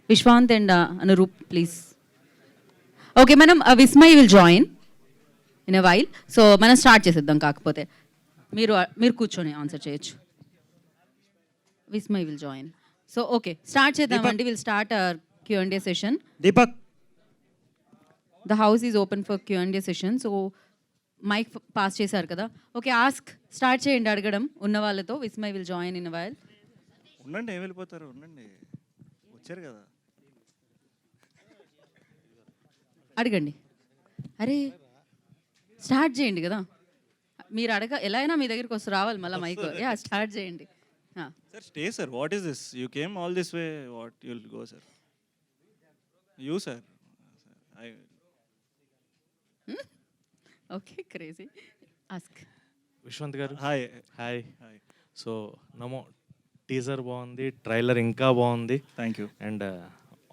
Vishwant and Anurup, please. Okay, మనం Vismay will join in a while. So మనం start చేసేద్దాం. కాకపోతే మీరు మీరు కూర్చొని ఆన్సర్ చేయొచ్చు. Vismay will join. So okay, start చేద్దామండి. Will start Q&A session. Deepak, the house is open for Q&A session. So mike pass చేశారు కదా. ఓకే, ఆస్క్ స్టార్ట్ చేయండి అడగడం ఉన్న వాళ్ళతో. Vismay will join in a while. ఉండండి, ఏం వెళ్ళిపోతారు, ఉండండి, వచ్చారు కదా. అడగండి. అరే స్టార్ట్ చేయండి కదా. మీరు ఎలా అయినా మీ దగ్గరికి వస్తూ రావాలి మళ్ళీ మైక్. యా, స్టార్ట్ చేయండి. Sir stay sir, what is this? You came all this way, what you will go sir? You sir, okay, crazy. Ask. Vishwant garu, hi. Hi. Hi, so నమో, టీజర్ బాగుంది, ట్రైలర్ ఇంకా బాగుంది, thank you. And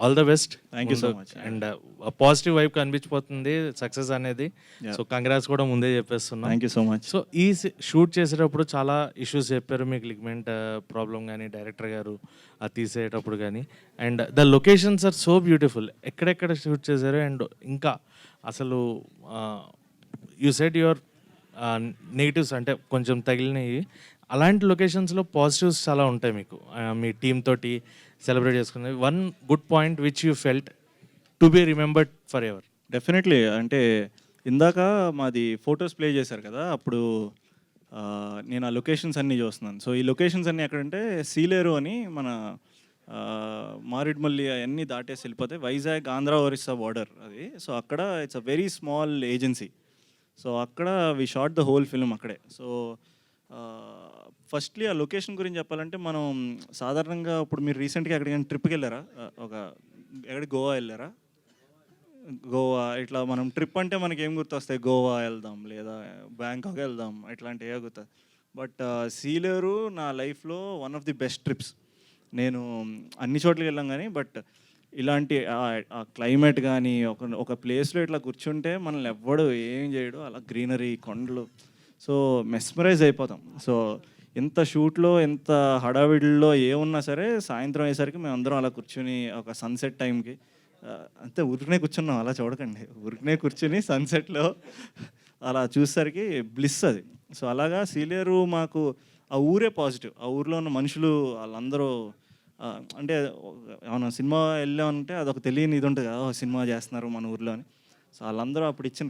all the best. Thank you so much. And positive వైపు కనిపించిపోతుంది success అనేది. So congrats కూడా ముందే చెప్పేస్తున్నాం. Thank you so much. So ఈ షూట్ చేసేటప్పుడు చాలా ఇష్యూస్ చెప్పారు మీకు, లిగ్మెంట్ ప్రాబ్లం కానీ డైరెక్టర్ గారు అది తీసేటప్పుడు కానీ. And the locations are so beautiful. ఎక్కడెక్కడ షూట్ చేశారు, అండ్ ఇంకా అసలు యూ సెడ్ యువర్ నెగిటివ్స్ అంటే కొంచెం తగిలినవి. అలాంటి లొకేషన్స్లో పాజిటివ్స్ చాలా ఉంటాయి మీకు, మీ టీమ్ తోటి సెలబ్రేట్ చేసుకునేది. One good point which you felt to be remembered for ever. Definitely. అంటే ఇందాక మాది ఫొటోస్ ప్లే చేశారు కదా, అప్పుడు నేను ఆ లొకేషన్స్ అన్నీ చూస్తున్నాను. సో ఈ లొకేషన్స్ అన్నీ ఎక్కడంటే సీలేరు అని మన మారేడుమల్లి అవన్నీ దాటేసి వెళ్ళిపోతే వైజాగ్ ఆంధ్ర ఒరిస్సా బార్డర్ అది. సో అక్కడ it's a very small agency. So అక్కడ we shot the whole film అక్కడే. సో ఫస్ట్లీ ఆ లొకేషన్ గురించి చెప్పాలంటే, మనం సాధారణంగా ఇప్పుడు మీరు రీసెంట్గా ఎక్కడికైనా ట్రిప్కి వెళ్ళారా? ఎక్కడికి గోవా వెళ్ళారా? గోవా ఇట్లా మనం ట్రిప్ అంటే మనకి ఏం గుర్తొస్తాయి? గోవా వెళ్దాం, లేదా బ్యాంకాక్ వెళ్దాం, ఇట్లాంటివి గుర్తాయి. బట్ సీలేరు నా లైఫ్లో one of the best trips. నేను అన్ని చోట్లకి వెళ్ళాం కానీ, బట్ ఇలాంటి ఆ క్లైమేట్ కానీ ఒక ప్లేస్లో ఇట్లా కూర్చుంటే మనల్ని ఎవ్వడు ఏం చేయడు. అలా గ్రీనరీ, కొండలు, సో మెస్మరైజ్ అయిపోతాం. సో ఎంత షూట్లో ఎంత హడావిడిలో ఏమున్నా సరే సాయంత్రం అయ్యేసరికి మేము అందరం అలా కూర్చుని ఒక సన్సెట్ టైంకి అంతే ఉరికినే కూర్చున్నాం. అలా చూడకండి, ఉరికినే కూర్చుని సన్సెట్లో అలా చూసేసరికి బ్లిస్ అది. సో అలాగా సీలేరు మాకు ఆ ఊరే పాజిటివ్. ఆ ఊరిలో ఉన్న మనుషులు వాళ్ళందరూ అంటే ఏమన్నా సినిమా వెళ్ళామంటే అదొక తెలియని ఇది ఉంటుంది కదా, సినిమా చేస్తున్నారు మన ఊర్లో అని. సో వాళ్ళందరూ అప్పుడు ఇచ్చిన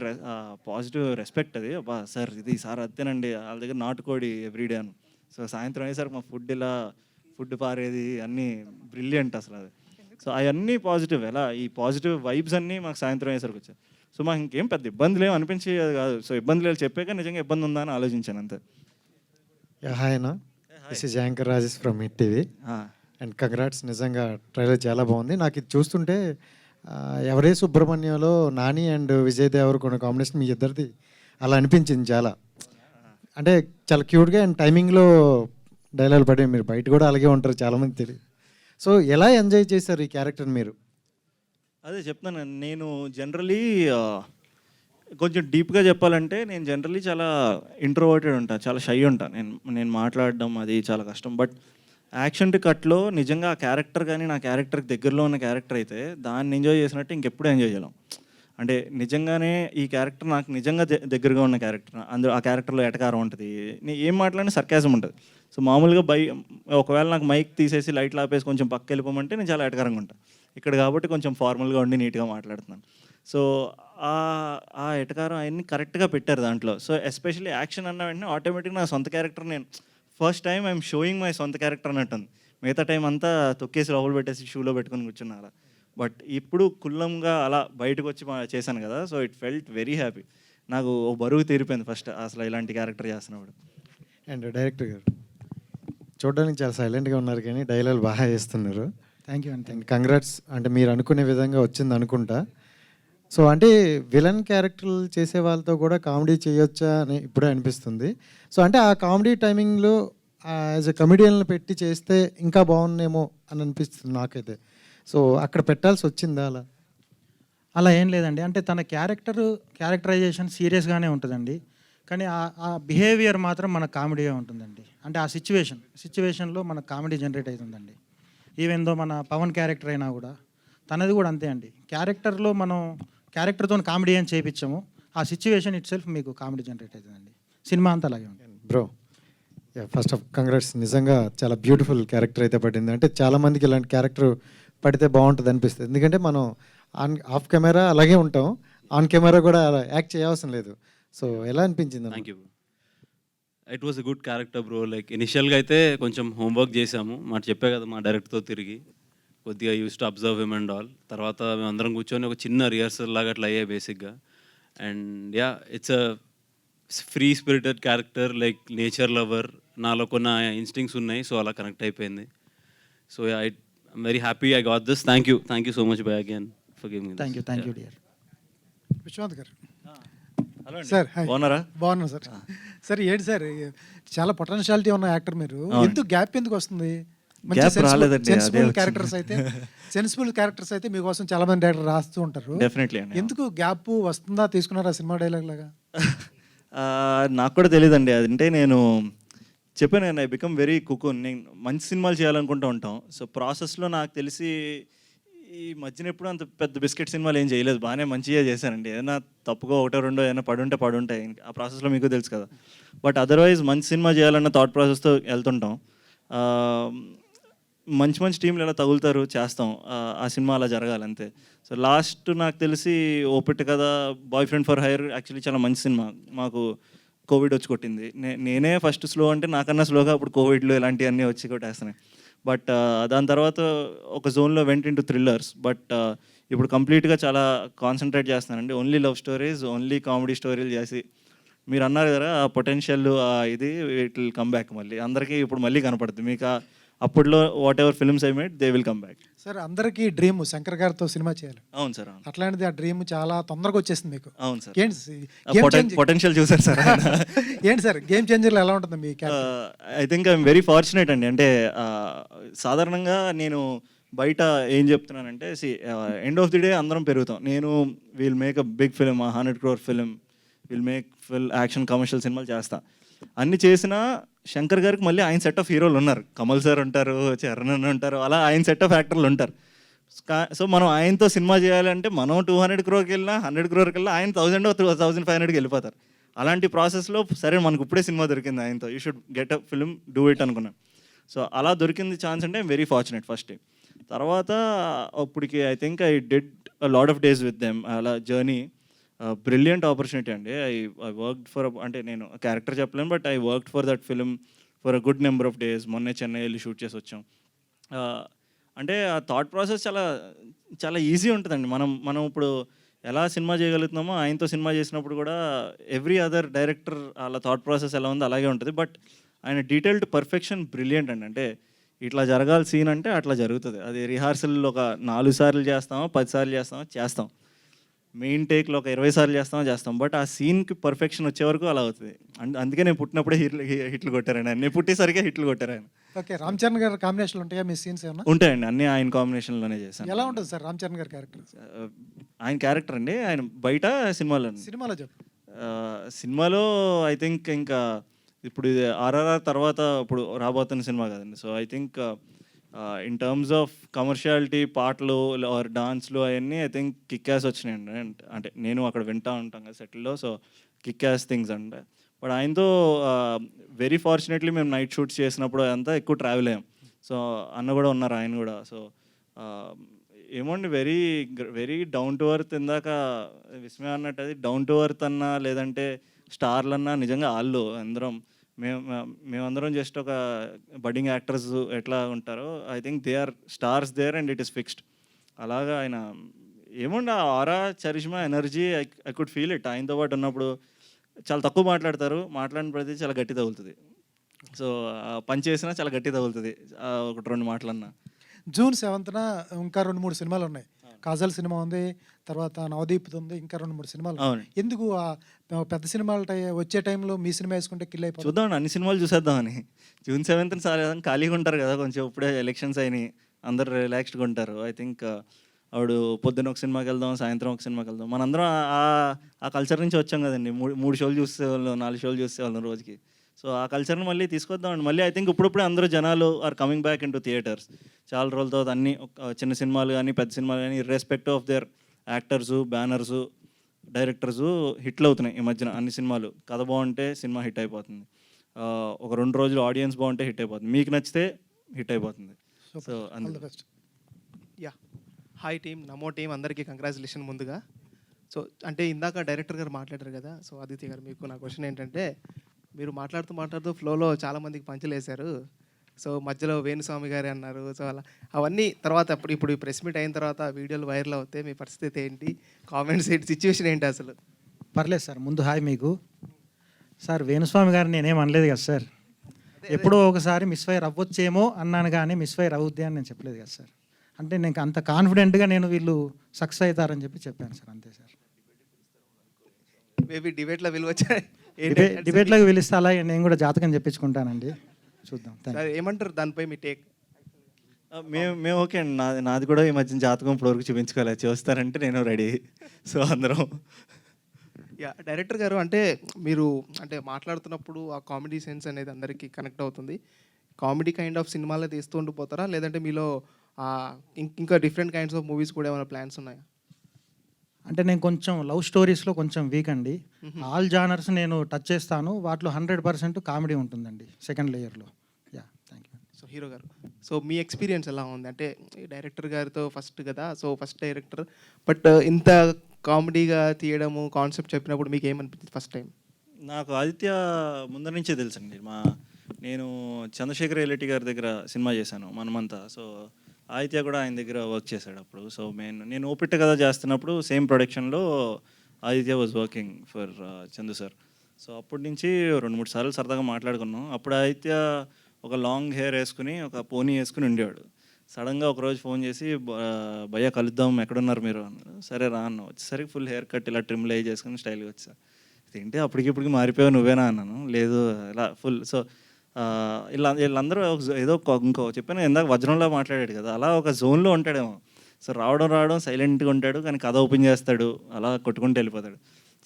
పాజిటివ్ రెస్పెక్ట్ అది. అబ్బా సార్, ఇది సార్ అదేనండి, వాళ్ళ దగ్గర నాటుకోడి ఎవ్రీడే అని. సో సాయంత్రం అయ్యేసరికి మా ఫుడ్ పారేది అన్నీ బ్రిలియంట్ అసలు అది. సో అవన్నీ పాజిటివ్. ఎలా ఈ పాజిటివ్ వైబ్స్ అన్నీ మాకు సాయంత్రం అయ్యేసరికి వచ్చాయి. సో మాకు ఇంకేం పెద్ద ఇబ్బందులు ఏమి అనిపించేది కాదు. సో ఇబ్బందులు లేదు చెప్పాక నిజంగా ఇబ్బంది ఉందా అని ఆలోచించాను అంతే. హాయ్ అన్న, this is anchor Rajesh from hit TV. And congrats, నిజంగా ట్రైలర్ చాలా బాగుంది. నాకు ఇది చూస్తుంటే ఎవరే సుబ్రహ్మణ్యంలో నాని అండ్ విజయ్ దేవరకొండ కాంబినేషన్ మీ ఇద్దరిది అలా అనిపించింది. చాలా అంటే చాలా క్యూట్గా అండ్ టైమింగ్లో డైలాగ్ పడే. మీరు బయట కూడా అలాగే ఉంటారు, చాలామంది తెలియదు. సో ఎలా ఎంజాయ్ చేశారు ఈ క్యారెక్టర్ మీరు? అదే చెప్తాను. నేను జనరలీ కొంచెం డీప్గా చెప్పాలంటే, నేను జనరలీ చాలా ఇంట్రోవర్టెడ్ ఉంటాను, చాలా షై ఉంటాను. నేను మాట్లాడడం అది చాలా కష్టం. బట్ యాక్షన్ టు కట్లో నిజంగా ఆ క్యారెక్టర్ కానీ నా క్యారెక్టర్కి దగ్గరలో ఉన్న క్యారెక్టర్ అయితే దాన్ని ఎంజాయ్ చేసినట్టు ఇంకెప్పుడు ఎంజాయ్ చేయలేం. అంటే నిజంగానే ఈ క్యారెక్టర్ నాకు నిజంగా దగ్గరగా ఉన్న క్యారెక్టర్. అందులో ఆ క్యారెక్టర్లో ఎటకారం ఉంటుంది, నేను ఏం మాట్లాడినా సర్కాజం ఉంటుంది. సో మామూలుగా ఒకవేళ నాకు మైక్ తీసేసి లైట్లు ఆపేసి కొంచెం పక్క వెళ్ళిపోమంటే నేను చాలా ఎటకారంగా ఉంటాను. ఇక్కడ కాబట్టి కొంచెం ఫార్మల్గా ఉండి నీట్గా మాట్లాడుతున్నాను. సో ఆ ఎటకారం అవన్నీ కరెక్ట్గా పెట్టారు దాంట్లో. సో ఎస్పెషల్లీ యాక్షన్ అన్న వెంటనే ఆటోమేటిక్గా నా సొంత క్యారెక్టర్, నేను first time I'm showing my సొంత క్యారెక్టర్ అన్నట్టుంది. మిగతా టైం అంతా తొక్కేసి లోపల పెట్టేసి షూలో పెట్టుకొని కూర్చున్నా అలా. బట్ ఇప్పుడు కుల్లంగా అలా బయటకు వచ్చి చేశాను కదా, so it felt very happy. నాకు ఓ బరువు తీరిపోయింది ఫస్ట్ అసలు ఇలాంటి క్యారెక్టర్ చేస్తున్నప్పుడు. అండ్ డైరెక్టర్ గారు చూడడానికి చాలా సైలెంట్గా ఉన్నారు కానీ డైలాగ్ బాగా చేస్తున్నారు. థ్యాంక్ యూ అండి. And congrats. అంటే మీరు అనుకునే విధంగా వచ్చింది అనుకుంటా. సో అంటే విలన్ క్యారెక్టర్లు చేసే వాళ్ళతో కూడా కామెడీ చేయొచ్చా అని ఇప్పుడే అనిపిస్తుంది. సో అంటే ఆ కామెడీ టైమింగ్లో యాజ్ ఎ కమెడియన్లు పెట్టి చేస్తే ఇంకా బాగుందేమో అని అనిపిస్తుంది నాకైతే. సో అక్కడ పెట్టాల్సి వచ్చిందా అలా? అలా ఏం లేదండి. అంటే తన క్యారెక్టరైజేషన్ సీరియస్గానే ఉంటుందండి, కానీ ఆ బిహేవియర్ మాత్రం మన కామెడీగా ఉంటుందండి. అంటే ఆ సిచ్యువేషన్లో మన కామెడీ జనరేట్ అవుతుందండి. ఈవెన్ దో మన పవన్ క్యారెక్టర్ అయినా కూడా తనది కూడా అంతే అండి. క్యారెక్టర్లో మనం క్యారెక్టర్తో కామెడీ అని చేయించాము, ఆ సిచ్యువేషన్ ఇట్ సెల్ఫ్ మీకు కామెడీ జనరేట్ అవుతుందండి. సినిమా అంతా అలాగే ఉంటుంది. బ్రో ఫస్ట్ ఆఫ్ కంగ్రాట్స్, నిజంగా చాలా బ్యూటిఫుల్ క్యారెక్టర్ అయితే పడింది. అంటే చాలామందికి ఇలాంటి క్యారెక్టర్ పడితే బాగుంటుంది అనిపిస్తుంది. ఎందుకంటే మనం ఆఫ్ కెమెరా అలాగే ఉంటాం, ఆన్ కెమెరా కూడా అలా యాక్ట్ చేయవసరం లేదు. సో ఎలా అనిపించింది? Thank you. It was a good character bro. Like ఇనిషియల్గా అయితే కొంచెం హోంవర్క్ చేసాము, మాట చెప్పే కదా మా డైరెక్టర్తో తిరిగి కొద్దిగా use to observe him and all. తర్వాత మేము అందరం కూర్చొని ఒక చిన్న రిహర్సల్ లాగా అట్లా అయ్యాయి బేసిక్గా. And yeah, it's a free spirited character, like nature lover. నాలో కొన్ని ఇన్స్టింక్ట్స్ ఉన్నాయి, సో అలా కనెక్ట్ అయిపోయింది. So yeah, I'm very happy I got this. Thank you so much bye again for giving. Thank you dear. Viswanath garu hello అండి. Sir, hi. బాగున్నారా? బాగున్నాను sir. Sir ఏంటి sir, చాలా పొటెన్షియాలిటీ ఉన్న యాక్టర్ మీరు, ఎందుకు గ్యాప్ ఎందుకు వస్తుంది? Gap రాలేదండి, అదే సెన్సిబుల్ వచ్చింది. క్యారెక్టర్స్ అయితే మీకోసం చాలా మంది డైరెక్టర్ రాస్తూ ఉంటారు. డెఫినెట్లీ అండి. ఎందుకు గ్యాప్ వస్తుందా, తీసుకున్నారా సినిమా డైలాగ్ లాగా? నాకు కూడా తెలియదండి. అదంటే నేను చెప్పాను, ఐ బికమ్ వెరీ కుకున్. నేను మంచి సినిమాలు చేయాలనుకుంటూ ఉంటాం. సో ప్రాసెస్లో నాకు తెలిసి ఈ మధ్యన ఎప్పుడు అంత పెద్ద బిస్కెట్ సినిమాలు ఏం చేయలేదు, బాగానే మంచిగా చేశానండి. ఏదైనా తప్పుగా ఒకటో రెండో ఏదైనా పడుంటాయి, ఆ ప్రాసెస్లో మీకు తెలుసు కదా. బట్ అదర్వైజ్ మంచి సినిమా చేయాలన్న థాట్ ప్రాసెస్తో వెళ్తుంటాం. మంచి టీంలు ఎలా తగులుతారు, చేస్తాం. ఆ సినిమా అలా జరగాలి అంతే. సో లాస్ట్ నాకు తెలిసి ఓపెట్ కదా, boyfriend for hire actually చాలా మంచి సినిమా. మాకు కోవిడ్ వచ్చి కొట్టింది. నేనే ఫస్ట్ స్లో అంటే నాకన్నా స్లోగా అప్పుడు కోవిడ్లో ఇలాంటివన్నీ వచ్చి కొట్టేస్తున్నాయి. బట్ దాని తర్వాత ఒక జోన్లో వెంట ఇంటూ థ్రిల్లర్స్. బట్ ఇప్పుడు కంప్లీట్గా చాలా కాన్సన్ట్రేట్ చేస్తున్నానండి. Only love stories, only comedy స్టోరీలు చేసి, మీరు అన్నారు కదా ఆ పొటెన్షియల్, ఇది ఇట్ విల్ కమ్ బ్యాక్. మళ్ళీ అందరికీ ఇప్పుడు మళ్ళీ కనపడుతుంది మీకు. అప్పట్లో what ever films I made they will come back. Sir, అందరికీ డ్రీమ్ శంకర్ గారితో సినిమా చేయాలి. అవును సార్, అవును. అట్లాంటిది ఆ డ్రీమ్ చాలా తొందరగా వచ్చేసింది మీకు. అవును సార్. ఏంటి పొటెన్షియల్ చూసారు సార్. ఏంటి సార్ గేమ్ చేంజర్లో ఎలా ఉంటుంది మీ character? I think I'm very fortunate అండి. అంటే సాధారణంగా నేను బయట ఏం చెప్తున్నానంటే, ఎండ్ ఆఫ్ ది డే అందరం పెరుగుతాం. నేను will make a big film, 100 crore film, will make full action commercial సినిమాలు చేస్తా. అన్ని చేసినా శంకర్ గారికి మళ్ళీ ఆయన సెట్ ఆఫ్ హీరోలు ఉన్నారు. కమల్ సార్ ఉంటారు, చరణ్ అన్న ఉంటారు, అలా ఆయన సెట్ ఆఫ్ యాక్టర్లు ఉంటారు. సో మనం ఆయనతో సినిమా చేయాలంటే మనం 200 crore వెళ్ళినా 100 crore వెళ్ళినా ఆయన 1,500కి వెళ్ళిపోతారు. అలాంటి ప్రాసెస్లో సరే మనకు ఇప్పుడే సినిమా దొరికింది ఆయనతో, you should get a film, do it అనుకున్నాను. సో అలా దొరికింది ఛాన్స్ అంటే ఐమ్ వెరీ ఫార్చునేట్ ఫస్ట్. తర్వాత అప్పటికి I think I did a lot of days with them. అలా జర్నీ బ్రిలియంట్ ఆపర్చునిటీ అండి. ఐ వర్క్డ్ ఫర్, అంటే నేను క్యారెక్టర్ చెప్పలేను, but I worked for that film for a good number of days. మొన్నే చెన్నై వెళ్ళి shoot చేసి వచ్చాం. అంటే ఆ థాట్ ప్రాసెస్ చాలా చాలా ఈజీ ఉంటుందండి. మనం ఇప్పుడు ఎలా సినిమా చేయగలుగుతున్నామో ఆయనతో సినిమా చేసినప్పుడు కూడా ఎవ్రీ అదర్ డైరెక్టర్ వాళ్ళ థాట్ ప్రాసెస్ ఎలా ఉందో అలాగే ఉంటుంది. బట్ ఆయన డీటెయిల్డ్ పర్ఫెక్షన్ బ్రిలియంట్ అండి. అంటే ఇట్లా జరగాలి సీన్ అంటే అట్లా జరుగుతుంది. అది రిహార్సల్ ఒక 4 సార్లు చేస్తామో 10 సార్లు చేస్తాం. మెయిన్ టేక్లో ఒక 20 సార్లు చేస్తాం. బట్ ఆ సీన్కి పర్ఫెక్షన్ వచ్చే వరకు అలా అవుతుంది. అందుకే నేను పుట్టినప్పుడే హిట్లు కొట్టారండి. నేను పుట్టేసరికే హిట్లు కొట్టారు ఆయన. ఓకే, రామ్ చరణ్ గారి కాంబినేషన్ ఉంటాయా మీ సీన్స్ ఏమన్నా? ఉంటాయండి, అన్నీ ఆయన కాంబినేషన్లోనే చేశాను. ఎలా ఉంటుంది సార్ రామ్ చరణ్ గారి క్యారెక్టర్? ఆయన క్యారెక్టర్ అండి, ఆయన బయట సినిమాలో చెప్పు. సినిమాలో ఐ థింక్ ఇంకా ఇప్పుడు ఇది ఆర్ఆర్ఆర్ తర్వాత ఇప్పుడు రాబోతున్న సినిమా కదండి. So I think in terms of commerciality, పాటలు ఆర్ డాన్స్లు అవన్నీ ఐ థింక్ కిక్ యాస్ వచ్చినాయండి. అంటే నేను అక్కడ వింటూ ఉంటాం కదా సెటిల్లో, సో కిక్ యాస్ థింగ్స్ అంటే. బట్ ఆయనతో వెరీ ఫార్చునేట్లీ మేము నైట్ షూట్స్ చేసినప్పుడు అంతా ఎక్కువ ట్రావెల్ అయ్యాం. సో అన్న కూడా ఉన్నారు, ఆయన కూడా. సో ఏమోండి, వెరీ డౌన్ టు ఎర్త్. ఇందాక విస్మయ అన్నట్టు అది డౌన్ టు ఎర్త్ అన్నా, లేదంటే స్టార్లు అన్నా, నిజంగా వాళ్ళు అందరం మేమందరం జస్ట్ ఒక బడ్డింగ్ యాక్టర్స్ ఎట్లా ఉంటారో I think they are stars there and it is fixed. అలాగా ఆయన ఏముండ aura, charisma, energy I could feel it. ఆయనతో పాటు ఉన్నప్పుడు చాలా తక్కువ మాట్లాడతారు, మాట్లాడిన ప్రతి చాలా గట్టి తగులుతుంది. సో పని చేసినా చాలా గట్టి తగులుతుంది, 1-2 మాటలన్నా. జూన్ 7న ఇంకా 2-3 సినిమాలు ఉన్నాయి. కాజల్ సినిమా ఉంది, తర్వాత నవదీప్ ఉంది, ఇంకా 2-3 సినిమాలు. ఎందుకు పెద్ద సినిమాలు వచ్చే టైంలో మీ సినిమా వేసుకుంటే కిల్ అయిపోతుంది? చూద్దాం, అన్ని సినిమాలు చూసేద్దామని. జూన్ 7న ఖాళీగా ఉంటారు కదా, కొంచెం ఇప్పుడే ఎలక్షన్స్ అయినాయి, అందరు రిలాక్స్డ్గా ఉంటారు. ఐ థింక్ ఆవిడ పొద్దున్న ఒక సినిమాకి వెళ్దాం, సాయంత్రం ఒక సినిమాకి వెళ్దాం. మనందరం ఆ కల్చర్ నుంచి వచ్చాం కదండి. 3 షోలు చూసేవాళ్ళం, 4 షోలు చూసేవాళ్ళం రోజుకి. సో సో ఆ కల్చర్ని మళ్ళీ తీసుకొద్దామండి. మళ్ళీ ఐ థింక్ ఇప్పుడిప్పుడే అందరూ జనాలు are coming back into theatres. చాలా రోజుల తర్వాత అన్ని చిన్న సినిమాలు కానీ పెద్ద సినిమాలు కానీ ఇర్రెస్పెక్ట్ of their actors, banners, directors హిట్లు అవుతున్నాయి ఈ మధ్యన అన్ని సినిమాలు. కథ బాగుంటే సినిమా హిట్ అయిపోతుంది. ఒక 2 రోజులు ఆడియన్స్ బాగుంటే హిట్ అయిపోతుంది. మీకు నచ్చితే హిట్ అయిపోతుంది. So all the best. Yeah, hi team, Namo team, అందరికీ కంగ్రాచులేషన్ ముందుగా. సో అంటే ఇందాక డైరెక్టర్ గారు మాట్లాడారు కదా, సో ఆదిత్య గారు మీకు నా క్వశ్చన్ ఏంటంటే, మీరు మాట్లాడుతూ ఫ్లోలో చాలామందికి పంచులు వేశారు. సో మధ్యలో వేణుస్వామి గారు అన్నారు. సో అలా అవన్నీ తర్వాత ఇప్పుడు ఈ ప్రెస్ మీట్ అయిన తర్వాత వీడియోలు వైరల్ అవుతాయి, మీ పరిస్థితి ఏంటి, కామెంట్స్ ఏంటి, సిచ్యువేషన్ ఏంటి అసలు? పర్లేదు సార్, ముందు హాయ్ మీకు. సార్ వేణుస్వామి గారు నేనేం అనలేదు కదా సార్. ఎప్పుడో ఒకసారి మిస్ఫైర్ అవ్వచ్చేమో అన్నాను కానీ మిస్ఫైర్ అవుద్ది అని నేను చెప్పలేదు కదా సార్. అంటే నేను అంత కాన్ఫిడెంట్గా నేను వీళ్ళు సక్సెస్ అవుతారని చెప్పాను సార్, అంతే సార్. మేబీ డిబేట్లో విలువచ్చా? డిబేట్లోకి పిలిస్తే అలాగే నేను కూడా జాతకం చెప్పించుకుంటానండి, చూద్దాం. సార్ ఏమంటారు దానిపై మీ టేక్? మేము ఓకే అండి. నాది కూడా ఈ మధ్యన జాతకం ఇప్పటివరకు చూపించుకోలేదు. చూస్తారంటే నేను రెడీ. సో అందరం యా, డైరెక్టర్ గారు అంటే మీరు అంటే మాట్లాడుతున్నప్పుడు ఆ కామెడీ సెన్స్ అనేది అందరికీ కనెక్ట్ అవుతుంది. కామెడీ కైండ్ ఆఫ్ సినిమాలే తీస్తూ ఉండిపోతారా, లేదంటే మీలో ఇంకా డిఫరెంట్ కైండ్స్ ఆఫ్ మూవీస్ కూడా ఏమైనా ప్లాన్స్ ఉన్నాయా? అంటే నేను కొంచెం లవ్ స్టోరీస్లో కొంచెం వీక్ అండి. ఆల్ జానర్స్ నేను టచ్ చేస్తాను, వాటిలో 100% కామెడీ ఉంటుందండి సెకండ్ లేయర్లో. Yeah, thank you. So hero గారు, సో మీ ఎక్స్పీరియన్స్ ఎలా ఉంది? అంటే డైరెక్టర్ గారితో ఫస్ట్ కదా, సో ఫస్ట్ డైరెక్టర్, బట్ ఇంత కామెడీగా తీయడము కాన్సెప్ట్ చెప్పినప్పుడు మీకు ఏమనిపించింది ఫస్ట్ టైం? నాకు ఆదిత్య ముందర నుంచే తెలుసండి. నేను చంద్రశేఖర్ రెడ్డి గారి దగ్గర సినిమా చేశాను మనమంతా. సో ఆదిత్య కూడా ఆయన దగ్గర వర్క్ చేశాడు అప్పుడు. సో నేను ఓపిట్ట కథ చేస్తున్నప్పుడు సేమ్ ప్రొడక్షన్లో Aditya was working for Chandu sir. So అప్పటి నుంచి 2-3 సార్లు సరదాగా మాట్లాడుకున్నాం. అప్పుడు ఆదిత్య ఒక లాంగ్ హెయిర్ వేసుకుని ఒక పోనీ వేసుకుని ఉండేవాడు. సడన్గా ఒకరోజు ఫోన్ చేసి భయ్యా కలుద్దాం, ఎక్కడున్నారు మీరు అన్నారు. సరే రా అన్న. వచ్చేసరికి ఫుల్ హెయిర్ కట్ ఇలా ట్రిమ్ లే చేసుకుని స్టైల్గా వచ్చా. ఏంటి అప్పటికిప్పటికి మారిపోయావు నువ్వేనా అన్నాను. లేదు ఇలా ఫుల్. సో వీళ్ళందరూ ఏదో ఇంకో చెప్పాను ఇందాక వజ్రంలో మాట్లాడాడు కదా, అలా ఒక జోన్లో ఉంటాడేమో. సో రావడం సైలెంట్గా ఉంటాడు, కానీ కథ ఓపెన్ చేస్తాడు, అలా కొట్టుకుంటూ వెళ్ళిపోతాడు.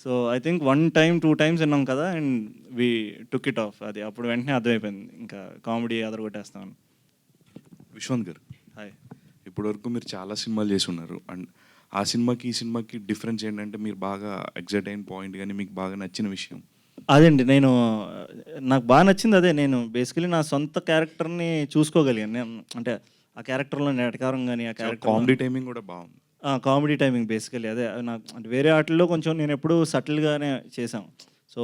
So I think 1 time 2 times విన్నాం కదా, and we took it of. అది అప్పుడు వెంటనే అర్థమైపోయింది ఇంకా కామెడీ అదరగొట్టేస్తామని. విశ్వంత్ గారు, హాయ్. ఇప్పటివరకు మీరు చాలా సినిమాలు చేసి ఉన్నారు. అండ్ ఆ సినిమాకి ఈ సినిమాకి డిఫరెన్స్ ఏంటంటే మీరు బాగా ఎగ్జైట్ అయిన పాయింట్ కానీ మీకు బాగా నచ్చిన విషయం? అదండి, నాకు బాగా నచ్చింది అదే. నేను బేసికలీ నా సొంత క్యారెక్టర్ని చూసుకోగలిగాను. నేను అంటే ఆ క్యారెక్టర్లో నేటకారం కానీ ఆ క్యారెక్టర్ కామెడీ టైమింగ్ కూడా బాగుంది. కామెడీ టైమింగ్ బేసికలీ అదే నాకు. అంటే వేరే ఆటల్లో కొంచెం నేను ఎప్పుడూ సటిల్గానే చేశాను. సో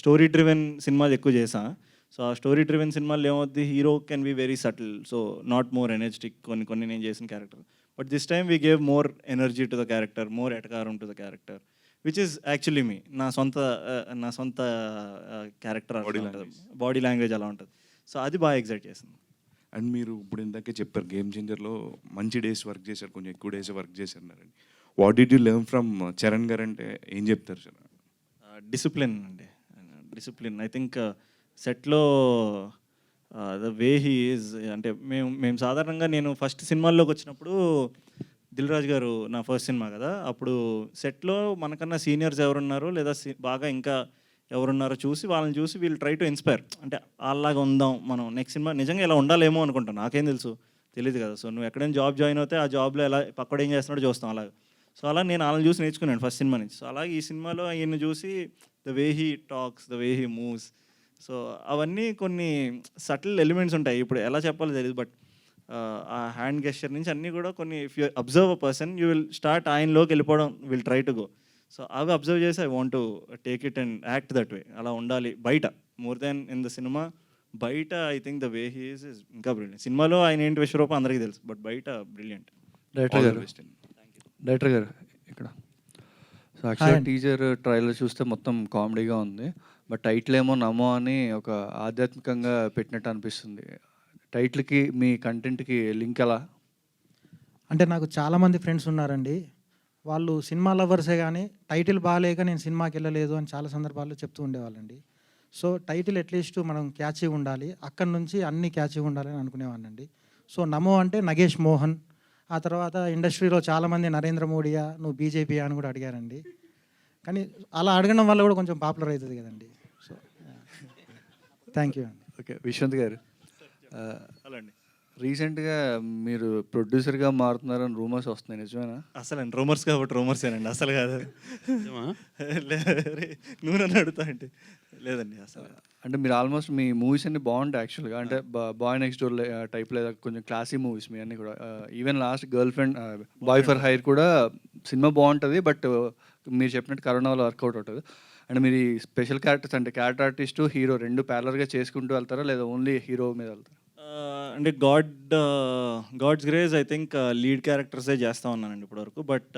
స్టోరీ డ్రివెన్ సినిమాలు ఎక్కువ చేశాను. సో ఆ స్టోరీ డ్రివెన్ సినిమాలు ఏమవుద్ది, hero can be very subtle, so not more energetic కొన్ని నేను చేసిన character. But this time we gave more energy to the character, more ఎటకారం to the character, which is actually me. నా సొంత character body language అలా ఉంటుంది. So అది బాగా ఎగ్జైట్ చేసింది. అండ్ మీరు ఇప్పుడు ఇందాకే చెప్పారు గేమ్ చేంజర్లో మంచి డేస్ వర్క్ చేశారు, కొంచెం ఎక్కువ డేస్ వర్క్ చేశారు. What did you learn from Charan గారు అంటే ఏం చెప్తారు సార్? డిసిప్లిన్ అండి, డిసిప్లిన్. ఐ థింక్ సెట్లో ద వే హీ ఈజ్. అంటే మేము సాధారణంగా నేను ఫస్ట్ సినిమాల్లోకి వచ్చినప్పుడు దిల్ రాజు గారు నా ఫస్ట్ సినిమా కదా, అప్పుడు సెట్లో మనకన్నా సీనియర్స్ ఎవరున్నారో లేదా బాగా ఇంకా ఎవరున్నారో చూసి వాళ్ళని చూసి వీళ్ళు ట్రై టు ఇన్స్పైర్. అంటే అలాగా ఉందాం మనం నెక్స్ట్ సినిమా నిజంగా ఇలా ఉండాలేమో అనుకుంటాను, నాకేం తెలుసు, తెలియదు కదా. సో నువ్వు ఎక్కడైనా జాబ్ జాయిన్ అవుతే ఆ జాబ్లో ఎలా పక్కడు ఏం చేస్తున్నాడో చూస్తాం అలాగా. సో అలా నేను వాళ్ళని చూసి నేర్చుకున్నాను ఫస్ట్ సినిమా నుంచి. సో అలాగే ఈ సినిమాలో ఈయన్ని చూసి the way he talks, the way he moves, so అవన్నీ కొన్ని సటిల్ ఎలిమెంట్స్ ఉంటాయి. ఇప్పుడు ఎలా చెప్పాలో తెలియదు, బట్ ఆ హ్యాండ్ గెస్చర్ నుంచి అన్నీ కూడా కొన్ని, if you observe a person you will start ఆయనలోకి వెళ్ళిపోవడం, will try to go. So అవి అబ్జర్వ్ చేసి I want to take it and act that way. అలా ఉండాలి బయట, more than in the cinema. బయట I think the way he is ఇంకా brilliant. సినిమాలో ఆయన ఏంటి విశ్వరూపం అందరికీ తెలుసు, బట్ బయట బ్రిలియంట్. డైరెక్టర్ గారు ఇక్కడ సో యాక్చువల్గా టీజర్ ట్రైలర్ చూస్తే మొత్తం కామెడీగా ఉంది, బట్ టైటిల్ ఏమో నమో అని ఒక ఆధ్యాత్మికంగా పెట్టినట్టు అనిపిస్తుంది. టైటిల్కి మీ కంటెంట్కి లింక్ ఎలా? అంటే నాకు చాలామంది ఫ్రెండ్స్ ఉన్నారండి, వాళ్ళు సినిమా లవర్సే కానీ టైటిల్ బాగాలేక నేను సినిమాకి వెళ్ళలేదు అని చాలా సందర్భాల్లో చెప్తూ ఉండేవాళ్ళండి. సో టైటిల్ అట్లీస్ట్ మనం క్యాచీ ఉండాలి, అక్కడి నుంచి అన్నీ క్యాచీ ఉండాలని అనుకునేవాడినండి. సో నమో అంటే నగేష్ మోహన్, ఆ తర్వాత ఇండస్ట్రీలో చాలామంది నరేంద్ర మోడీయా, నువ్వు బీజేపీ అని కూడా అడిగారండి. కానీ అలా అడగడం వల్ల కూడా కొంచెం పాపులర్ అవుతుంది కదండి. సో థ్యాంక్ యూ అండి. ఓకే, విశ్వంత్ గారు, అలా అండి. రీసెంట్గా మీరు ప్రొడ్యూసర్గా మారుతున్నారని రూమర్స్ వస్తున్నాయి, నిజమేనా? అసలండి రూమర్స్ కాబట్టి రూమర్సేనండి, అసలు కాదు. నిజమా? నువ్వు నన్ను అడుగుతా అంటే లేదండి అసలు. అంటే మీరు ఆల్మోస్ట్ మీ మూవీస్ అన్ని బాగుంటాయి యాక్చువల్గా. అంటే బాయ్ నెక్స్ట్ డోర్ టైప్ లేదా కొంచెం క్లాసీ మూవీస్ మీ అన్నీ కూడా. Even last girlfriend boy for hire కూడా సినిమా బాగుంటుంది, బట్ మీరు చెప్పినట్టు కరోనా వల్ల వర్కౌట్ అవుతుంది. అండ్ మీరు స్పెషల్ క్యారెక్టర్స్ అంటే క్యారెక్టర్ ఆర్టిస్టు హీరో రెండు ప్యారలర్గా చేసుకుంటూ వెళ్తారా, లేదా ఓన్లీ హీరో మీద వెళ్తారా? అంటే God's grace I think lead క్యారెక్టర్సే చేస్తూ ఉన్నానండి ఇప్పటివరకు. బట్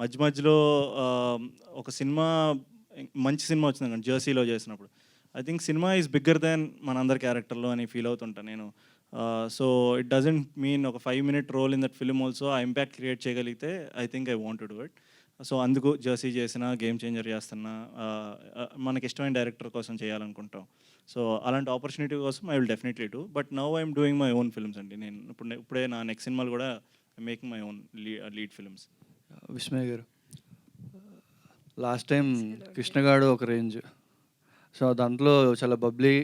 మధ్య మధ్యలో ఒక సినిమా మంచి సినిమా వచ్చింది జెర్సీలో చేసినప్పుడు I think cinema is bigger than మనందరి క్యారెక్టర్లో అని ఫీల్ అవుతుంటాను నేను. సో ఇట్ డజంట్ మీన్ ఒక 5 minute role in that film also ఆ ఇంపాక్ట్ క్రియేట్ చేయగలిగితే I think I want to do it. So అందుకు జెర్సీ చేసిన, గేమ్ చేంజర్ చేస్తున్నా, మనకి ఇష్టమైన డైరెక్టర్ కోసం చేయాలనుకుంటాం. సో అలాంటి ఆపర్చునిటీ కోసం I will definitely do. But now I'm doing my own films అండి. నేను ఇప్పుడే నా నెక్స్ట్ సినిమాలు కూడా making my own lead films. Vismay garu, last time కృష్ణగాడు ఒక రేంజ్, సో దాంట్లో చాలా బబ్లీ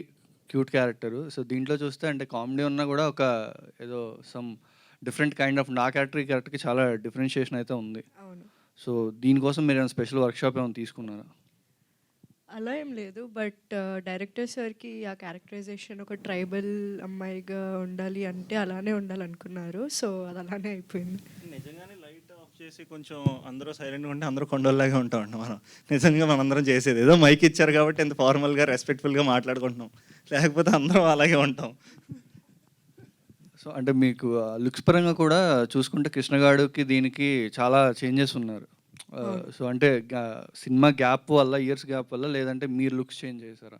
క్యూట్ క్యారెక్టరు. సో దీంట్లో చూస్తే అంటే కామెడీ ఉన్నా కూడా ఒక ఏదో సమ్ డిఫరెంట్ కైండ్ ఆఫ్ నా క్యారెక్టర్ ఈ క్యారెక్టర్కి చాలా డిఫరెన్షియేషన్ అయితే ఉంది. అవును, సో దీనికోసం మీరు ఏమైనా స్పెషల్ వర్క్షాప్ ఏమైనా తీసుకున్నారా? అలా ఏం లేదు, బట్ డైరెక్టర్ సార్కి ఆ క్యారెక్టరైజేషన్ ఒక ట్రైబల్ అమ్మాయిగా ఉండాలి అంటే అలానే ఉండాలనుకున్నారు. సో అది అలానే అయిపోయింది. నిజంగానే లైట్ ఆఫ్ చేసి కొంచెం అందరూ సైలెంట్గా ఉంటే అందరూ కొండల్లాగా ఉంటామండి మనం. నిజంగా మనందరం చేసేది ఏదో మైక్ ఇచ్చారు కాబట్టి ఎంత ఫార్మల్గా రెస్పెక్ట్ఫుల్గా మాట్లాడుకుంటున్నాం, లేకపోతే అందరం అలాగే ఉంటాం. సో అంటే మీకు లుక్స్ పరంగా కూడా చూసుకుంటే కృష్ణగాడుకి దీనికి చాలా చేంజెస్ ఉన్నారు. సో అంటే సినిమా గ్యాప్ వల్ల, ఇయర్స్ గ్యాప్ వల్ల, లేదంటే మీరు లుక్స్ చేంజ్ చేశారా?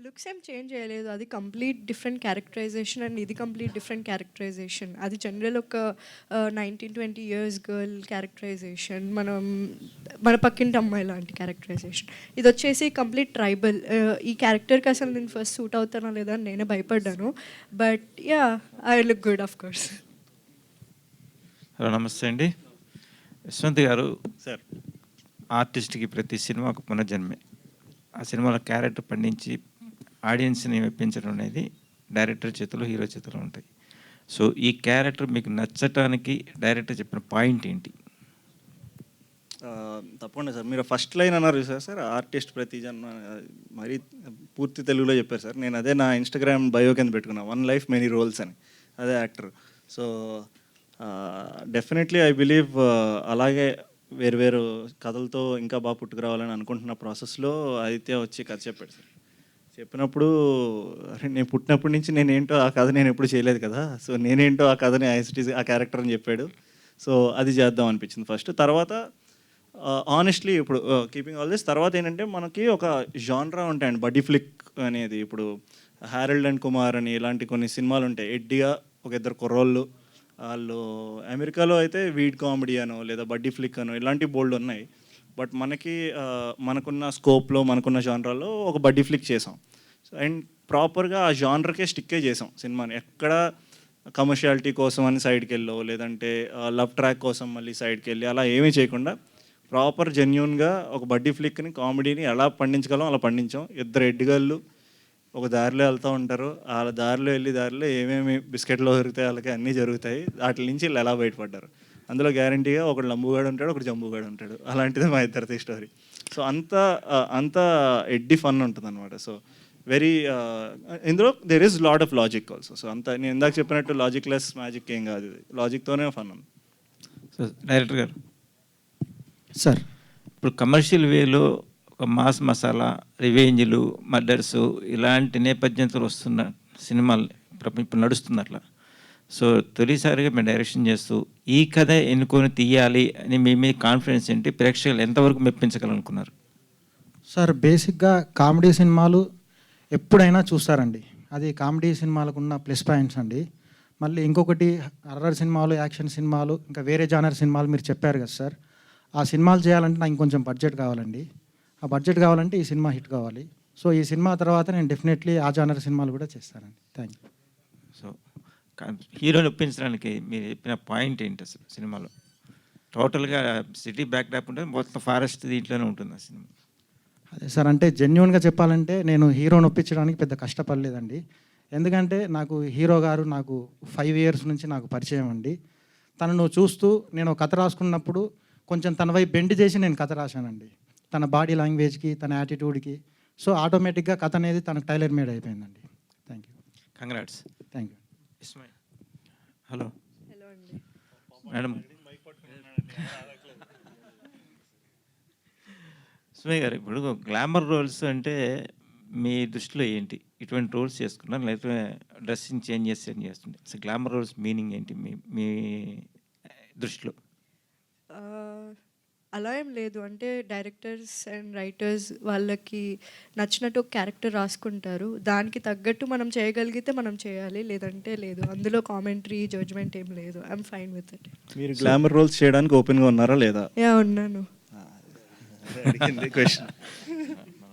లుక్స్ ఏం చేంజ్ చేయలేదు, అది కంప్లీట్ డిఫరెంట్ క్యారెక్టరైజేషన్ అండ్ ఇది కంప్లీట్ డిఫరెంట్ క్యారెక్టరైజేషన్. అది జనరల్ ఒక 19-20 years గర్ల్ క్యారెక్టరైజేషన్, మన పక్కింటి అమ్మాయి లాంటి క్యారెక్టరైజేషన్. ఇది వచ్చేసి కంప్లీట్ ట్రైబల్. ఈ క్యారెక్టర్కి అసలు నేను ఫస్ట్ సూట్ అవుతానా లేదా అని నేనే భయపడ్డాను. But yeah, I look good of course. Hello, నమస్తే అండి. యశ్వంత్ గారు, సార్, ఆర్టిస్ట్కి ప్రతి సినిమా ఒక పునర్జన్మే. ఆ సినిమాలో క్యారెక్టర్ పండించి ఆడియన్స్ని మెప్పించడం అనేది డైరెక్టర్ చేతిలో, హీరో చేతిలో ఉంటాయి. సో ఈ క్యారెక్టర్ మీకు నచ్చటానికి డైరెక్టర్ చెప్పిన పాయింట్ ఏంటి? తప్పకుండా సార్. మీరు ఫస్ట్ లైన్ అన్నారు సార్, ఆర్టిస్ట్ ప్రతి జన్మ, మరీ పూర్తి తెలుగులో చెప్పారు సార్. నేను అదే నా ఇన్స్టాగ్రామ్ బయో కింద పెట్టుకున్నా, 1 life many roles అని. అదే actor. So definitely I believe అలాగే వేరు కథలతో ఇంకా బాగా పుట్టుకురావాలని అనుకుంటున్న ప్రాసెస్లో ఆదిత్య వచ్చి కథ చెప్పాడు సార్. చెప్పినప్పుడు అరే, నేను పుట్టినప్పటి నుంచి నేనేంటో ఆ కథ నేను ఎప్పుడు చేయలేదు కదా, సో నేనేంటో ఆ కథని ఆ క్యారెక్టర్ అని చెప్పాడు. సో అది చేద్దాం అనిపించింది ఫస్ట్. తర్వాత ఆనెస్ట్లీ ఇప్పుడు కీపింగ్ ఆల్ దిస్, తర్వాత ఏంటంటే మనకి ఒక జాన్రా ఉంటాయండి, బడ్డీ ఫ్లిక్ అనేది. ఇప్పుడు హ్యారల్డ్ అండ్ కుమార్ అని ఇలాంటి కొన్ని సినిమాలు ఉంటాయి. ఎడ్డిగా ఒక 2 కుర్రోళ్ళు, వాళ్ళు అమెరికాలో అయితే వీడ్ కామెడీ అనో లేదా బడ్డీ ఫ్లిక్ అనో ఇలాంటి బోల్డ్ ఉన్నాయి. బట్ మనకున్న స్కోప్లో, మనకున్న జానరాలో ఒక బడ్డీ ఫ్లిక్ చేసాం. అండ్ ప్రాపర్గా ఆ జానర్కే స్టిక్కే చేసాం సినిమాని. ఎక్కడ కమర్షియాలిటీ కోసం అని సైడ్కి వెళ్ళో, లేదంటే లవ్ ట్రాక్ కోసం మళ్ళీ సైడ్కి వెళ్ళి అలా ఏమీ చేయకుండా ప్రాపర్ జెన్యూన్గా ఒక బడ్డీ ఫ్లిక్ని, కామెడీని ఎలా పండించగలం అలా పండించాం. 2 ఎడ్డిగాళ్ళు ఒక దారిలో వెళ్తూ ఉంటారు, వాళ్ళ దారిలో ఏమేమి బిస్కెట్లో దొరుకుతాయి, వాళ్ళకి అన్నీ జరుగుతాయి. వాటి నుంచి వీళ్ళు ఎలా బయటపడ్డారు, అందులో గ్యారంటీగా ఒకడు లంబుగాడు ఉంటాడు, ఒకడు జంబుగాడు ఉంటాడు. అలాంటిదే మా ఇద్దరిది స్టోరీ. సో అంత ఎడ్డి ఫన్ ఉంటుంది అనమాట. సో వెరీ ఇందులో there is lot of logic also. So నేను ఇందాక చెప్పినట్టు లాజిక్ లెస్ మ్యాజిక్ ఏం కాదు, ఇది లాజిక్తోనే ఫన్ ఉంది. సో డైరెక్టర్ గారు సార్, ఇప్పుడు కమర్షియల్ వేలో ఒక మాస్ మసాలా, రివెంజ్లు, మర్డర్స్ ఇలాంటి నేపథ్యంతో వస్తున్న సినిమాలు ఇప్పుడు నడుస్తుంది అట్లా. సో తొలిసారిగా మేము డైరెక్షన్ చేస్తూ ఈ కథ ఎన్నుకొని తీయాలి అని మీ కాన్ఫిడెన్స్ ఏంటి? ప్రేక్షకులు ఎంతవరకు మెప్పించగలనుకున్నారు? సార్, బేసిక్గా కామెడీ సినిమాలు ఎప్పుడైనా చూస్తారండి, అది కామెడీ సినిమాలకు ఉన్న ప్లస్ పాయింట్స్ అండి. మళ్ళీ ఇంకొకటి హర్రర్ సినిమాలు, యాక్షన్ సినిమాలు, ఇంకా వేరే జానర్ సినిమాలు మీరు చెప్పారు కదా సార్. ఆ సినిమాలు చేయాలంటే నాకు ఇంకొంచెం బడ్జెట్ కావాలండి. ఆ బడ్జెట్ కావాలంటే ఈ సినిమా హిట్ కావాలి. సో ఈ సినిమా తర్వాత నేను డెఫినెట్లీ ఆ జానర్ సినిమాలు కూడా చేస్తానండి. Thank you. సో హీరోని ఒప్పించడానికి మీరు చెప్పిన పాయింట్ ఏంటి అసలు సినిమాలో? టోటల్గా సిటీ బ్యాక్ డ్రాప్ ఉంటుంది, మొత్తం ఫారెస్ట్ దీంట్లోనే ఉంటుంది ఆ సినిమా. అదే సార్, అంటే జెన్యున్గా చెప్పాలంటే నేను హీరోని ఒప్పించడానికి పెద్ద కష్టపడలేదండి. ఎందుకంటే నాకు హీరో గారు నాకు 5 years నుంచి నాకు పరిచయం అండి. తనను చూస్తూ నేను కథ రాసుకున్నప్పుడు కొంచెం తన వైపు బెండ్ చేసి నేను కథ రాశానండి, తన బాడీ లాంగ్వేజ్కి, తన యాటిట్యూడ్కి. సో ఆటోమేటిక్గా కథ అనేది తనకు టైలర్ మేడ్ అయిపోయిందండి. Thank you. Congrats. Thank you. Ismail. Hello hello అండి. మేడం. సుమయ్య గారు, ఇప్పుడు గ్లామర్ రోల్స్ అంటే మీ దృష్టిలో ఏంటి? ఇటువంటి రోల్స్ చేసుకున్నారు లేకపోతే డ్రెస్సింగ్ చేంజ్ చేస్తుండే? అసలు గ్లామర్ రోల్స్ మీనింగ్ ఏంటి మీ దృష్టిలో? అలా ఏం లేదు. అంటే డైరెక్టర్స్ అండ్ రైటర్స్ వాళ్ళకి నచ్చినట్టు ఒక క్యారెక్టర్ రాసుకుంటారు, దానికి తగ్గట్టు మనం చేయగలిగితే మనం చేయాలి, లేదంటే లేదు. అందులో కామెంటరీ జడ్జ్మెంట్ ఏం లేదు. I'm fine with it. మీరు గ్లామర్ రోల్స్ చేయడానికి ఓపెన్గా ఉన్నారా లేదా? యా, ఉన్నాను. అడిగింది క్వశ్చన్,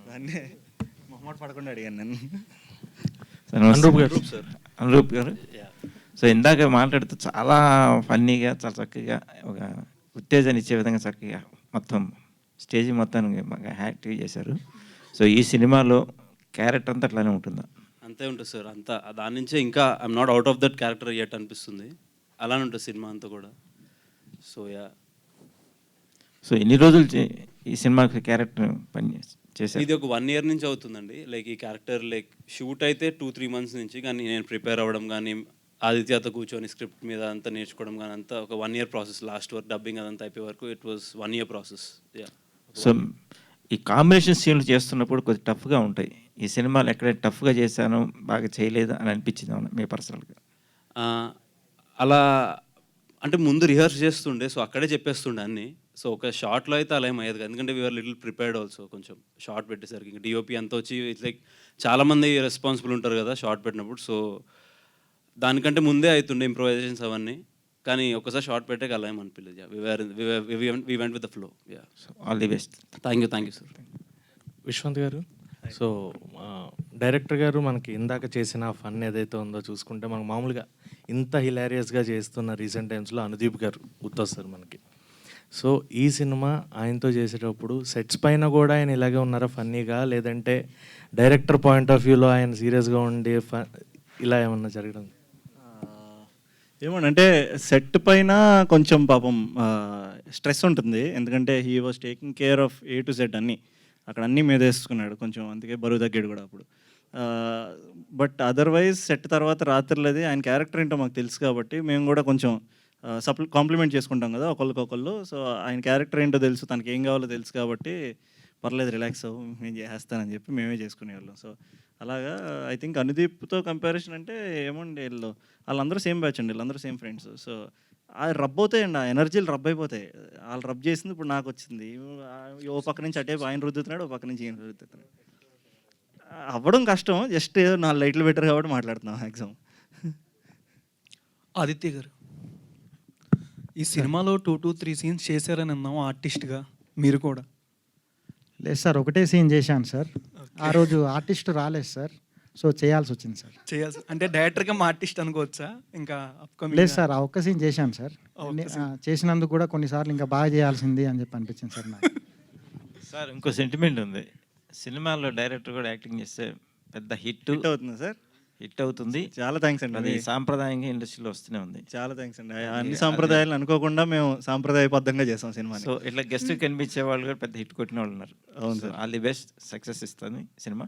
దాన్ని మొహమాట పడకుండా అడిగాను నేను. అనురూప్ గారు, సో ఇందాక మాట్లాడుతూ చాలా ఫన్నీగా, చాలా చక్కగా, ఒక ఉత్తేజాన్ని ఇచ్చే విధంగా చక్కగా మొత్తం స్టేజ్ మొత్తాన్ని బాగా యాక్టివ్ చేశారు. సో ఈ సినిమాలో క్యారెక్టర్ అంతా అట్లానే ఉంటుందా? అంతే ఉంటుంది సార్. అంతా దాని నుంచే ఇంకా I'm not out of that character at అనిపిస్తుంది. అలానే ఉంటుంది సినిమా అంతా కూడా. So yeah. సో ఎన్ని రోజులు ఈ సినిమాకి క్యారెక్టర్ పని చేశారు? ఇది ఒక 1 year నుంచి అవుతుందండి. లైక్ ఈ క్యారెక్టర్ లైక్ షూట్ అయితే 2-3 months నుంచి, కానీ నేను ప్రిపేర్ అవ్వడం కానీ, ఆదిత్యతో కూర్చొని స్క్రిప్ట్ మీద అంతా నేర్చుకోవడం కానీ, అంతా ఒక 1 year ప్రాసెస్. లాస్ట్ వరకు డబ్బింగ్ అదంతా అయిపోయే వరకు it was 1 year process. Yeah. So ఈ కాంబినేషన్ సీన్లు చేస్తున్నప్పుడు కొద్దిగా టఫ్గా ఉంటాయి. ఈ సినిమాలు ఎక్కడైనా టఫ్గా చేశాను, బాగా చేయలేదు అని అనిపించింది అవునా మీ పర్సనల్గా? అలా అంటే ముందు రిహర్స్ చేస్తుండే, సో అక్కడే చెప్పేస్తుండే అన్నీ. సో ఒక షార్ట్లో అయితే అలా ఏం అయ్యేది కాదు, ఎందుకంటే వీఆర్ లిటిల్ ప్రిపేర్డ్ ఆల్సో. కొంచెం షార్ట్ పెట్టేసరికి ఇంకా డిఓపి అంతా వచ్చి ఇట్స్ లైక్ చాలామంది రెస్పాన్సిబుల్ ఉంటారు కదా షార్ట్ పెట్టినప్పుడు. సో దానికంటే ముందే అవుతుండే ఇంప్రొవైజేషన్స్ అవన్నీ. కానీ ఒకసారి షార్ట్ పెట్టాక అలా ఏం అనిపించలేదు. We went with the flow. Yeah. So all the best. Thank you sir. Vishwanth garu, so director గారు మనకి ఇందాక చేసిన ఫన్ ఏదైతే ఉందో చూసుకుంటే, మనకు మామూలుగా ఇంత హిలారియస్గా చేస్తున్న రీసెంట్ టైమ్స్లో అనుదీప్ గారు గుర్తొస్తారు మనకి. సో ఈ సినిమా ఆయనతో చేసేటప్పుడు సెట్స్ పైన కూడా ఆయన ఇలాగే ఉన్నారా ఫన్నీగా, లేదంటే డైరెక్టర్ పాయింట్ ఆఫ్ వ్యూలో ఆయన సీరియస్గా ఉండి ఇలా ఏమన్నా జరగడం? ఏమనంటే సెట్ పైన కొంచెం పాపం స్ట్రెస్ ఉంటుంది, ఎందుకంటే he was taking care of A to Z అన్నీ. అక్కడ అన్నీ మీద వేసుకున్నాడు కొంచెం, అందుకే బరువు తగ్గాడు కూడా అప్పుడు. బట్ అదర్వైజ్ సెట్ తర్వాత రాత్రులది ఆయన క్యారెక్టర్ ఏంటో మాకు తెలుసు కాబట్టి మేము కూడా కొంచెం కాంప్లిమెంట్ చేసుకుంటాం కదా ఒకళ్ళకొకళ్ళు. సో ఆయన క్యారెక్టర్ ఏంటో తెలుసు, తనకి ఏం కావాలో తెలుసు కాబట్టి పర్లేదు రిలాక్స్ అవ్వు, నేను చేస్తానని చెప్పి మేమే చేసుకునేవాళ్ళం. సో అలాగా ఐ థింక్ అనుదీప్తో కంపారిజన్ అంటే ఏమండి, వాళ్ళందరూ సేమ్ బ్యాచ్ అండి, వీళ్ళందరూ సేమ్ ఫ్రెండ్స్. సో అది రబ్ అవుతాయండి, ఆ ఎనర్జీలు రబ్ అయిపోతాయి. వాళ్ళు రబ్ చేసింది ఇప్పుడు నాకు వచ్చింది. ఓ పక్క నుంచి అటే ఆయన రుద్దుతున్నాడు, ఓ పక్క నుంచి ఈయన రుద్దుతున్నాడు. అవ్వడం కష్టం, జస్ట్ 4 లైట్లు పెట్టారు కాబట్టి మాట్లాడుతున్నాం మ్యాక్సిమం. ఆదిత్య గారు, ఈ సినిమాలో 2 to 3 scenes చేశారని అన్నాం ఆర్టిస్ట్గా, మీరు కూడా? లేదు సార్, ఒకటే సీన్ చేశాను సార్. ఆ రోజు ఆర్టిస్ట్ రాలేదు సార్, సో చేయాల్సి వచ్చింది సార్. చేయాల్సి అంటే డైరెక్టర్గా మా ఆర్టిస్ట్ అనుకోవచ్చా? ఇంకా అప్కమింగ్? లేదు సార్, ఆ ఒక్క సీన్ చేశాను సార్. చేసినందుకు కూడా కొన్నిసార్లు ఇంకా బాగా చేయాల్సింది అని చెప్పి అనిపించింది సార్ నాకు. సార్ ఇంకో సెంటిమెంట్ ఉంది, సినిమాలో డైరెక్టర్ కూడా యాక్టింగ్ చేస్తే పెద్ద హిట్ అవుతుంది సార్. హిట్ అవుతుంది. చాలా థ్యాంక్స్ అండి. అది సాంప్రదాయంగా ఇండస్ట్రీలో వస్తూనే ఉంది. చాలా థ్యాంక్స్ అండి. అన్ని సాంప్రదాయాలు అనుకోకుండా మేము సాంప్రదాయబద్ధంగా చేసాం సినిమా. సో ఇట్లా గెస్ట్ కనిపించే వాళ్ళు కూడా పెద్ద హిట్ కొట్టిన వాళ్ళు ఉన్నారు. అవును sir. All the best, success ఇస్తుంది సినిమా.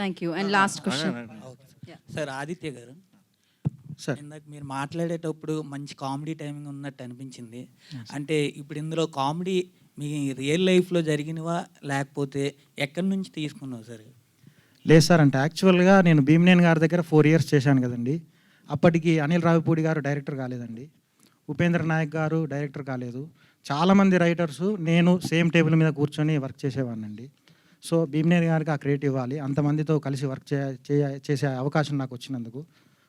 Thank you. And last question sir, Aditya garu sir, ఇందాక మీరు మాట్లాడేటప్పుడు మంచి కామెడీ టైమింగ్ ఉన్నట్టు అనిపించింది. అంటే ఇప్పుడు ఇందులో కామెడీ మీ రియల్ లైఫ్లో జరిగినవా లేకపోతే ఎక్కడి నుంచి తీసుకున్నావు సార్? లేదు సార్, అంటే యాక్చువల్గా నేను భీమనేని గారి దగ్గర 4 years చేశాను కదండి. అప్పటికి అనిల్ రావిపూడి గారు డైరెక్టర్ కాలేదండి, ఉపేంద్ర నాయక్ గారు డైరెక్టర్ కాలేదు, చాలామంది రైటర్స్, నేను సేమ్ టేబుల్ మీద కూర్చొని వర్క్ చేసేవాడినండి. సో భీమనేని గారికి ఆ క్రియేట్ ఇవ్వాలి, అంతమందితో కలిసి వర్క్ చేసే అవకాశం నాకు వచ్చినందుకు.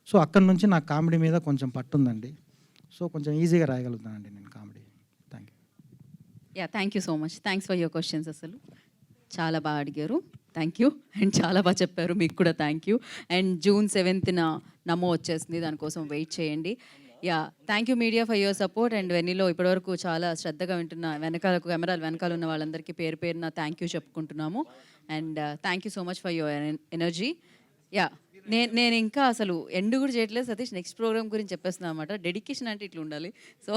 సో అక్కడి నుంచి నాకు కామెడీ మీద కొంచెం పట్టుందండి. సో కొంచెం ఈజీగా రాయగలుగుతానండి నేను comedy. Thank you. Yeah, thank you so much. Thanks for your questions. అసలు చాలా బాగా అడిగారు, థ్యాంక్ యూ. అండ్ చాలా బాగా చెప్పారు, మీకు కూడా thank you. And June 7th నమో వచ్చేసింది, దానికోసం వెయిట్ చేయండి. Yeah thank you media for your support and వెన్నీలో ఇప్పటివరకు చాలా శ్రద్ధగా వింటున్న కెమెరాల వెనకాల ఉన్న వాళ్ళందరికీ పేరు పేరున థ్యాంక్ యూ చెప్పుకుంటున్నాము and thank you so much for your energy. Yeah నేను ఇంకా అసలు ఎండ్ కూడా చేయట్లేదు సతీష్, నెక్స్ట్ ప్రోగ్రామ్ గురించి చెప్పేస్తున్నా అనమాట. డెడికేషన్ అంటే ఇట్లా ఉండాలి. So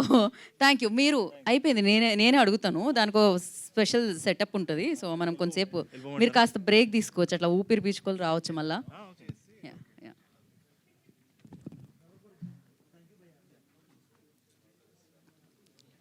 thank you. మీరు అయిపోయింది, నేనే అడుగుతాను, దానికో స్పెషల్ సెటప్ ఉంటుంది. సో మనం కొంతసేపు మీరు కాస్త బ్రేక్ తీసుకోవచ్చు, అట్లా ఊపిరి పీల్చుకొని రావచ్చు మళ్ళీ.